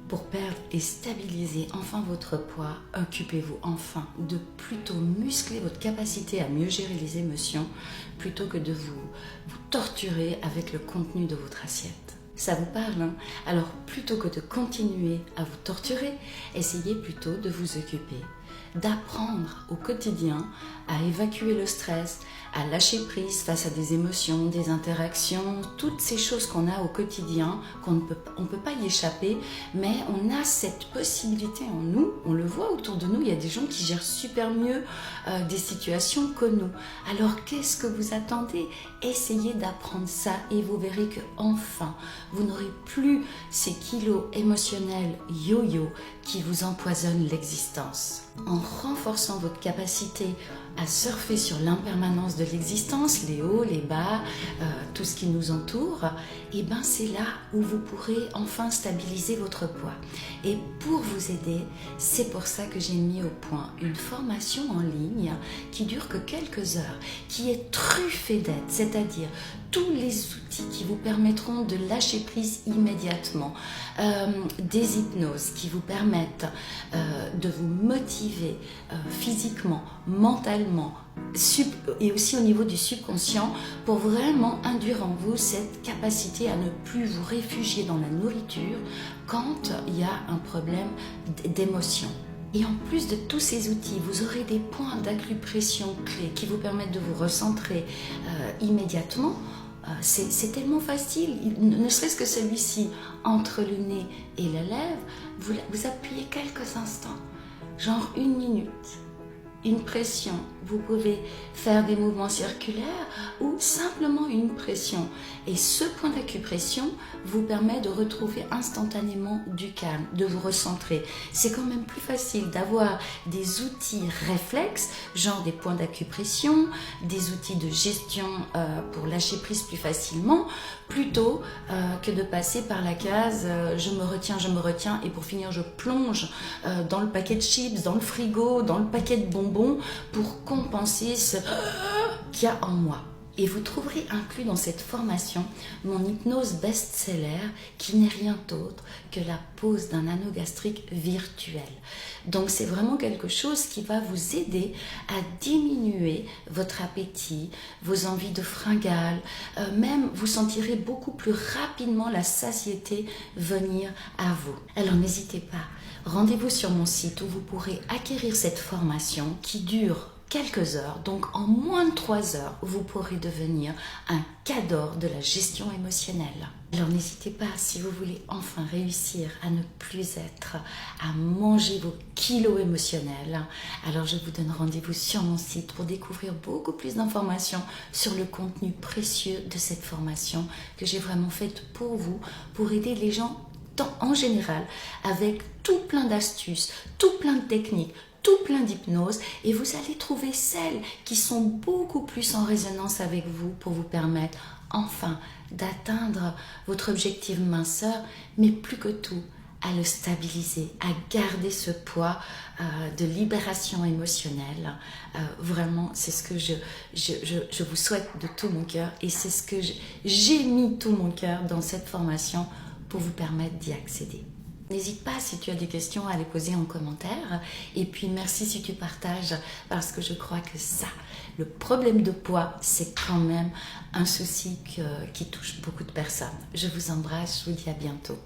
Pour perdre et stabiliser enfin votre poids, occupez-vous enfin de plutôt muscler votre capacité à mieux gérer les émotions plutôt que de vous torturer avec le contenu de votre assiette. Ça vous parle, hein? Alors plutôt que de continuer à vous torturer, essayez plutôt de vous occuper, d'apprendre au quotidien à évacuer le stress, à lâcher prise face à des émotions, des interactions, toutes ces choses qu'on a au quotidien, on ne peut pas y échapper, mais on a cette possibilité en nous, on le voit autour de nous, il y a des gens qui gèrent super mieux des situations que nous. Alors qu'est-ce que vous attendez? Essayez d'apprendre ça et vous verrez que enfin, vous n'aurez plus ces kilos émotionnels yo-yo qui vous empoisonnent l'existence. En renforçant votre capacité à surfer sur l'impermanence de l'existence, les hauts, les bas, tout ce qui nous entoure, et ben c'est là où vous pourrez enfin stabiliser votre poids. Et pour vous aider, c'est pour ça que j'ai mis au point une formation en ligne qui dure que quelques heures, qui est truffée d'aide, c'est-à-dire tous les outils qui vous permettront de lâcher prise immédiatement, des hypnoses qui vous permettent de vous motiver physiquement, mentalement, et aussi au niveau du subconscient pour vraiment induire en vous cette capacité à ne plus vous réfugier dans la nourriture quand il y a un problème d'émotion. Et en plus de tous ces outils, vous aurez des points d'acupression clés qui vous permettent de vous recentrer immédiatement. C'est tellement facile, ne serait-ce que celui-ci, entre le nez et la lèvre, vous appuyez quelques instants, genre 1 minute. Une pression, vous pouvez faire des mouvements circulaires ou simplement une pression. Et ce point d'acupression vous permet de retrouver instantanément du calme, de vous recentrer. C'est quand même plus facile d'avoir des outils réflexes, genre des points d'acupression, des outils de gestion pour lâcher prise plus facilement, plutôt que de passer par la case je me retiens et pour finir je plonge dans le paquet de chips, dans le frigo, dans le paquet de bonbons pour compenser ce qu'il y a en moi. Et vous trouverez inclus dans cette formation mon hypnose best-seller qui n'est rien d'autre que la pose d'un anneau gastrique virtuel. Donc c'est vraiment quelque chose qui va vous aider à diminuer votre appétit, vos envies de fringales, même vous sentirez beaucoup plus rapidement la satiété venir à vous. Alors n'hésitez pas, rendez-vous sur mon site où vous pourrez acquérir cette formation qui dure quelques heures, donc en moins de 3 heures, vous pourrez devenir un cador de la gestion émotionnelle. Alors n'hésitez pas, si vous voulez enfin réussir à ne plus être, à manger vos kilos émotionnels, alors je vous donne rendez-vous sur mon site pour découvrir beaucoup plus d'informations sur le contenu précieux de cette formation que j'ai vraiment faite pour vous, pour aider les gens en général, avec tout plein d'astuces, tout plein de techniques, tout plein d'hypnose, et vous allez trouver celles qui sont beaucoup plus en résonance avec vous pour vous permettre enfin d'atteindre votre objectif minceur, mais plus que tout, à le stabiliser, à garder ce poids de libération émotionnelle. Vraiment, c'est ce que je vous souhaite de tout mon cœur, et c'est ce que j'ai mis tout mon cœur dans cette formation pour vous permettre d'y accéder. N'hésite pas si tu as des questions à les poser en commentaire. Et puis merci si tu partages parce que je crois que ça, le problème de poids, c'est quand même un souci qui touche beaucoup de personnes. Je vous embrasse, je vous dis à bientôt.